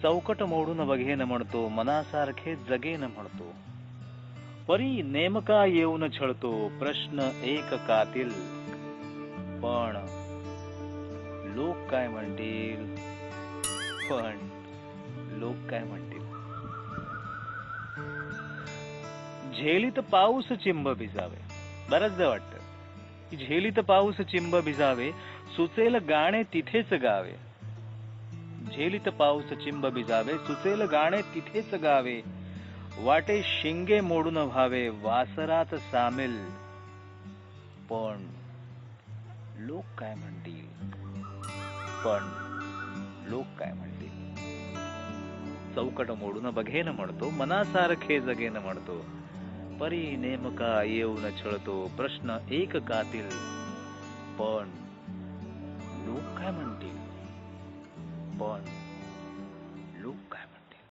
चौकट मोडून बघेन म्हणतो, मनासारखे जगेन म्हणतो, परी नेमका येऊन छळतो, प्रश्न एक कातील. पण लोक काय म्हणतील, पण लोक काय म्हणतील. झेलीत पाऊस चिंब भिजावे. बऱ्याचदा वाटतं की झेलीत पाऊस चिंब भिजावे, सुचेल गाणे तिथेच गावे. झेलीत पाऊस चिंब भिजावे, सुचेल गाणे तिथेच गावे, वाटे शिंगे मोडून व्हावे, वासरात सामील. पण लोक काय म्हणतील, पण लोक काय म्हणतील. चौकट मोडून बघेन म्हणतो, मनासारखे जगेन म्हणतो, परी नेमका येऊन छळतो, प्रश्न एक कातील. पण लोक काय म्हणतील, पण